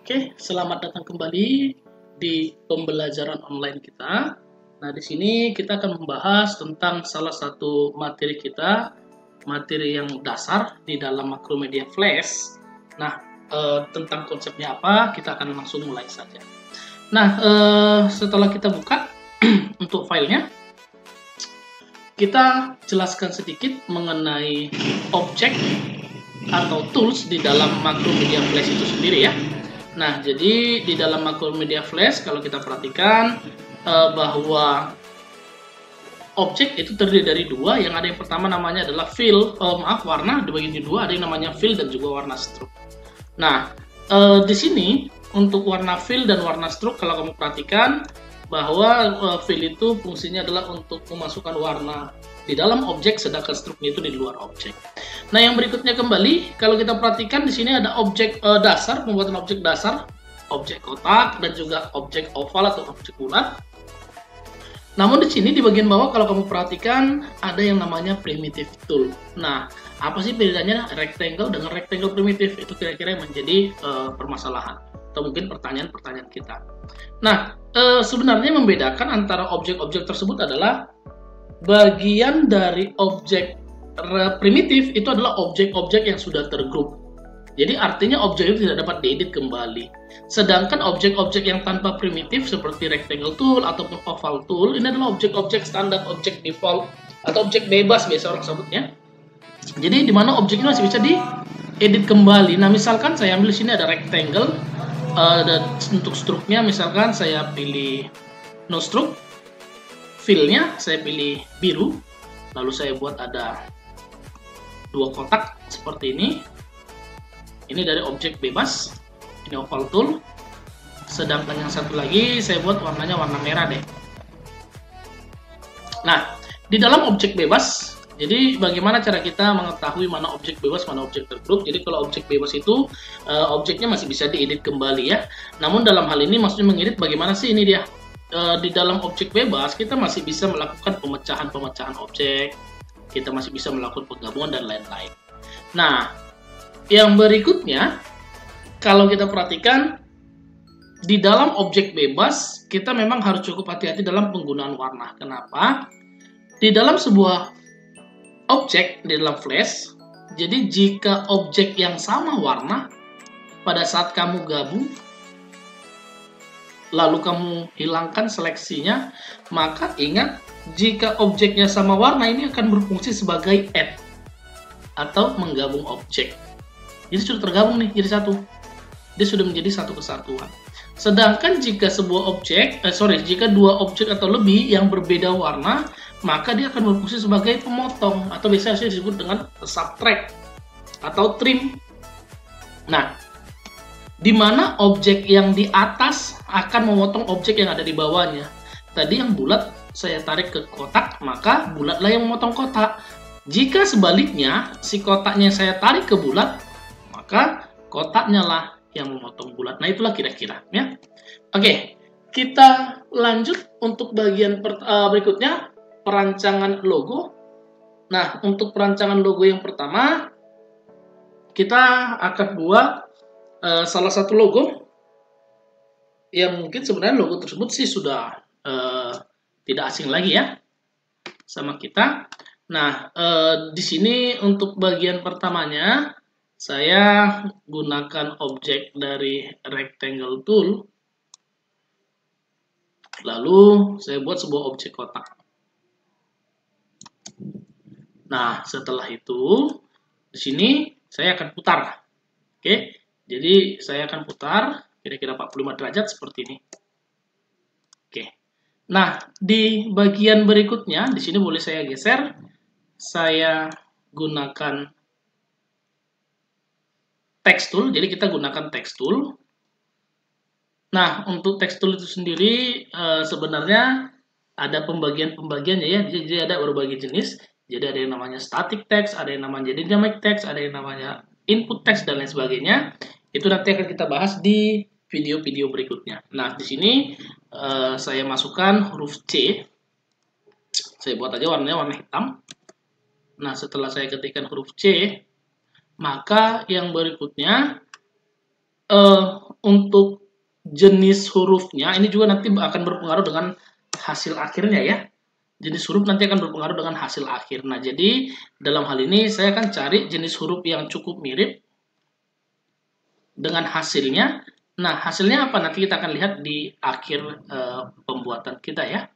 Oke, selamat datang kembali di pembelajaran online kita. Nah, di sini kita akan membahas tentang salah satu materi kita, materi yang dasar di dalam Macromedia Flash. Nah, tentang konsepnya apa, kita akan langsung mulai saja. Nah, setelah kita buka untuk filenya, kita jelaskan sedikit mengenai objek atau tools di dalam Macromedia Flash itu sendiri ya. Nah, jadi di dalam Macromedia Flash kalau kita perhatikan bahwa objek itu terdiri dari dua, yang ada yang pertama namanya adalah fill, warna, dibagi dua, ada yang namanya fill dan juga warna stroke. Nah, di sini untuk warna fill dan warna stroke kalau kamu perhatikan bahwa fill itu fungsinya adalah untuk memasukkan warna di dalam objek, sedangkan stroke-nya itu di luar objek. Nah, yang berikutnya kembali, kalau kita perhatikan di sini ada objek dasar, pembuatan objek dasar, objek kotak, dan juga objek oval atau objek bulat. Namun di sini di bagian bawah kalau kamu perhatikan ada yang namanya primitive tool. Nah, apa sih bedanya rectangle dengan rectangle primitive? Itu kira-kira yang menjadi permasalahan atau mungkin pertanyaan-pertanyaan kita. Nah, sebenarnya membedakan antara objek-objek tersebut adalah bagian dari objek primitif itu adalah objek-objek yang sudah tergrup. Jadi artinya objek itu tidak dapat diedit kembali. Sedangkan objek-objek yang tanpa primitif seperti rectangle tool ataupun oval tool ini adalah objek-objek standar, objek default atau objek bebas biasa orang sebutnya. Jadi di mana objeknya masih bisa diedit kembali. Nah, misalkan saya ambil sini ada rectangle dan untuk stroke-nya misalkan saya pilih no stroke. Fill-nya saya pilih biru, lalu saya buat ada dua kotak seperti ini. Ini dari objek bebas, ini oval tool. Sedangkan yang satu lagi saya buat warnanya warna merah deh. Nah, di dalam objek bebas, jadi bagaimana cara kita mengetahui mana objek bebas, mana objek tergrup? Jadi kalau objek bebas itu objeknya masih bisa diedit kembali ya. Namun dalam hal ini maksudnya mengedit bagaimana sih ini dia? Di dalam objek bebas kita masih bisa melakukan pemecahan-pemecahan objek, kita masih bisa melakukan penggabungan dan lain-lain. Nah, yang berikutnya kalau kita perhatikan di dalam objek bebas kita memang harus cukup hati-hati dalam penggunaan warna. Kenapa? Di dalam sebuah objek di dalam Flash, jadi jika objek yang sama warna pada saat kamu gabung lalu kamu hilangkan seleksinya, maka ingat jika objeknya sama warna ini akan berfungsi sebagai add atau menggabung objek. Jadi sudah tergabung nih jadi satu. Dia sudah menjadi satu kesatuan. Sedangkan jika jika dua objek atau lebih yang berbeda warna, maka dia akan berfungsi sebagai pemotong atau biasanya disebut dengan subtract atau trim. Nah, di mana objek yang di atas akan memotong objek yang ada di bawahnya. Tadi yang bulat saya tarik ke kotak, maka bulatlah yang memotong kotak. Jika sebaliknya, si kotaknya saya tarik ke bulat, maka kotaknya lah yang memotong bulat. Nah, itulah kira-kira ya. Oke, kita lanjut untuk bagian berikutnya, perancangan logo. Nah, untuk perancangan logo yang pertama, kita akan buat salah satu logo yang mungkin sebenarnya logo tersebut sih sudah tidak asing lagi ya sama kita. Nah, di sini untuk bagian pertamanya saya gunakan objek dari rectangle tool, lalu saya buat sebuah objek kotak. Nah, setelah itu di sini saya akan putar. Oke. Jadi saya akan putar kira-kira 45 derajat seperti ini. Oke. Nah, di bagian berikutnya di sini boleh saya geser. Saya gunakan text tool. Jadi kita gunakan text tool. Nah, untuk text tool itu sendiri sebenarnya ada pembagian-pembagiannya ya. Jadi ada berbagai jenis. Jadi ada yang namanya static text, ada yang namanya dynamic text, ada yang namanya input text dan lain sebagainya. Itu nanti akan kita bahas di video-video berikutnya. Nah, di sini saya masukkan huruf C. Saya buat aja warnanya warna hitam. Nah, setelah saya ketikkan huruf C, maka yang berikutnya untuk jenis hurufnya ini juga nanti akan berpengaruh dengan hasil akhirnya ya. Jenis huruf nanti akan berpengaruh dengan hasil akhir. Nah, jadi dalam hal ini saya akan cari jenis huruf yang cukup mirip dengan hasilnya. Nah, hasilnya apa? Nanti kita akan lihat di akhir pembuatan kita ya.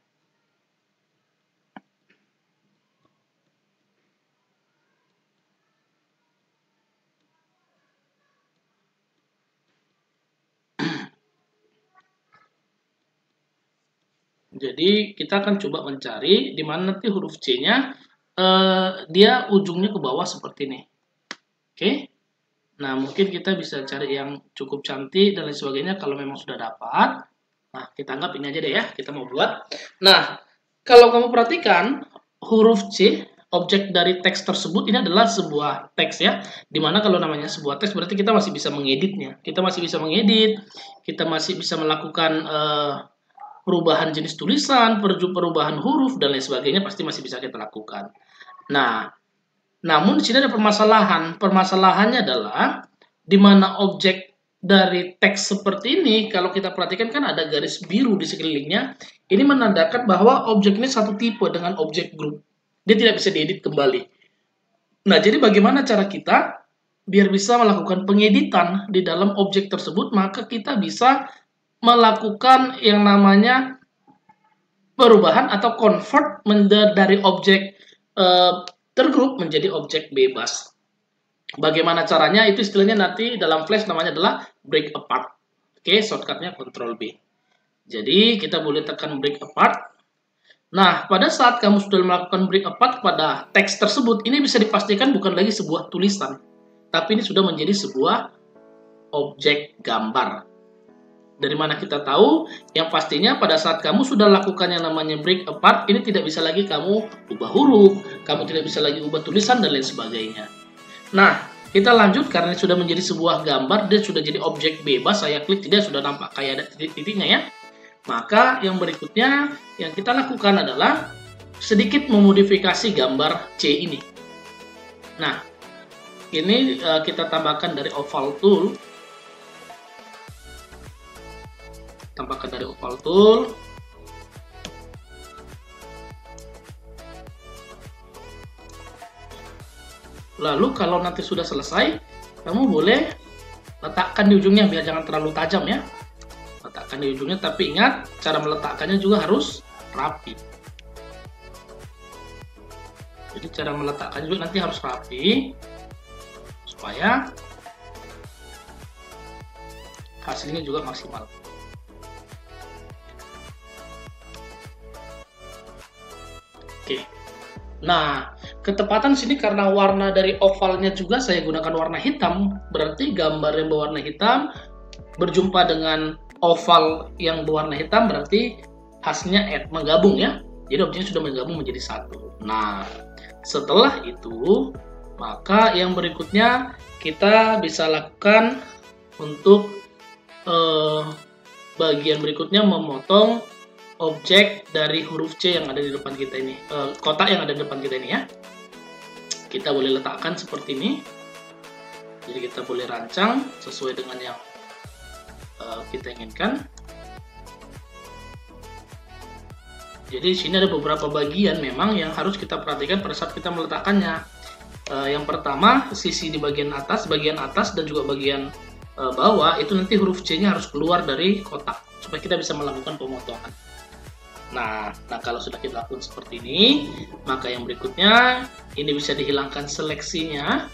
Jadi kita akan coba mencari di mana nanti huruf C-nya dia ujungnya ke bawah seperti ini. Oke. Nah, mungkin kita bisa cari yang cukup cantik dan lain sebagainya kalau memang sudah dapat. Nah, kita anggap ini aja deh ya, kita mau buat. Nah, kalau kamu perhatikan huruf C, objek dari teks tersebut ini adalah sebuah teks ya. Dimana kalau namanya sebuah teks berarti kita masih bisa mengeditnya. Kita masih bisa mengedit, kita masih bisa melakukan perubahan jenis tulisan, perubahan huruf, dan lain sebagainya pasti masih bisa kita lakukan. Nah, namun di sini ada permasalahan. Permasalahannya adalah di mana objek dari teks seperti ini, kalau kita perhatikan kan ada garis biru di sekelilingnya, ini menandakan bahwa objek ini satu tipe dengan objek grup. Dia tidak bisa diedit kembali. Nah, jadi bagaimana cara kita biar bisa melakukan pengeditan di dalam objek tersebut, maka kita bisa melakukan yang namanya perubahan atau convert dari objek tergrup menjadi objek bebas. Bagaimana caranya? Itu istilahnya nanti dalam Flash namanya adalah break apart. Oke, shortcutnya Ctrl B. Jadi kita boleh tekan break apart. Nah, pada saat kamu sudah melakukan break apart pada teks tersebut, ini bisa dipastikan bukan lagi sebuah tulisan, tapi ini sudah menjadi sebuah objek gambar. Dari mana kita tahu? Yang pastinya pada saat kamu sudah lakukan yang namanya break apart, ini tidak bisa lagi kamu ubah huruf, kamu tidak bisa lagi ubah tulisan, dan lain sebagainya. Nah, kita lanjut karena ini sudah menjadi sebuah gambar, dia sudah jadi objek bebas, saya klik, tidak sudah nampak kayak ada titik-titiknya ya. Maka yang berikutnya yang kita lakukan adalah sedikit memodifikasi gambar C ini. Nah, ini kita tambahkan dari oval tool. Tambahkan dari oval tool. Lalu kalau nanti sudah selesai, kamu boleh letakkan di ujungnya biar jangan terlalu tajam ya. Letakkan di ujungnya, tapi ingat cara meletakkannya juga harus rapi. Jadi cara meletakkannya juga nanti harus rapi supaya hasilnya juga maksimal. Oke. Nah, ketepatan sini karena warna dari ovalnya juga saya gunakan warna hitam, berarti gambar yang berwarna hitam berjumpa dengan oval yang berwarna hitam berarti hasilnya menggabung ya. Jadi objeknya sudah menggabung menjadi satu. Nah, setelah itu maka yang berikutnya kita bisa lakukan untuk bagian berikutnya memotong objek dari huruf C yang ada di depan kita ini, kotak yang ada di depan kita ini ya. Kita boleh letakkan seperti ini. Jadi kita boleh rancang sesuai dengan yang kita inginkan. Jadi di sini ada beberapa bagian memang yang harus kita perhatikan pada saat kita meletakkannya. Yang pertama, sisi di bagian atas dan juga bagian bawah itu nanti huruf C-nya harus keluar dari kotak supaya kita bisa melakukan pemotongan. Nah, kalau sudah kita lakukan seperti ini, maka yang berikutnya ini bisa dihilangkan seleksinya.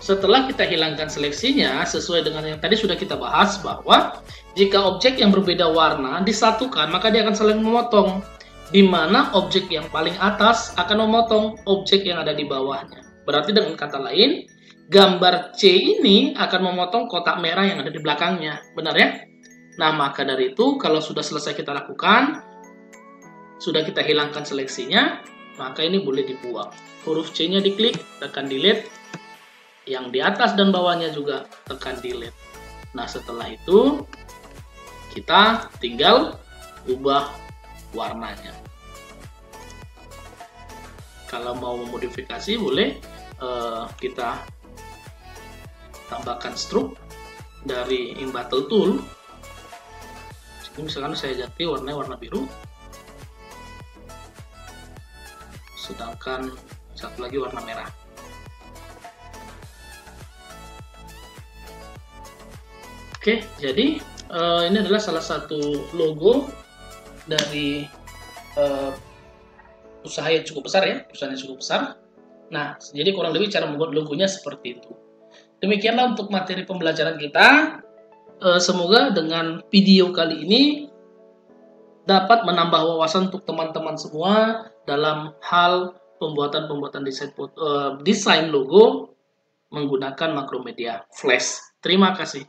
Setelah kita hilangkan seleksinya, sesuai dengan yang tadi sudah kita bahas bahwa jika objek yang berbeda warna disatukan, maka dia akan saling memotong. Di mana objek yang paling atas akan memotong objek yang ada di bawahnya. Berarti dengan kata lain, gambar C ini akan memotong kotak merah yang ada di belakangnya. Benar ya? Nah, maka dari itu kalau sudah selesai kita lakukan, sudah kita hilangkan seleksinya, maka ini boleh dibuang. Huruf C-nya diklik, tekan delete. Yang di atas dan bawahnya juga tekan delete. Nah, setelah itu kita tinggal ubah warnanya. Kalau mau memodifikasi boleh kita tambahkan stroke dari Inbattle Tool. Ini misalkan saya ganti warnanya warna biru, sedangkan satu lagi warna merah. Oke, jadi ini adalah salah satu logo dari usaha yang cukup besar ya, perusahaan yang cukup besar. Nah, jadi kurang lebih cara membuat logonya seperti itu. Demikianlah untuk materi pembelajaran kita. Semoga dengan video kali ini dapat menambah wawasan untuk teman-teman semua dalam hal pembuatan desain logo menggunakan Macromedia Flash. Terima kasih.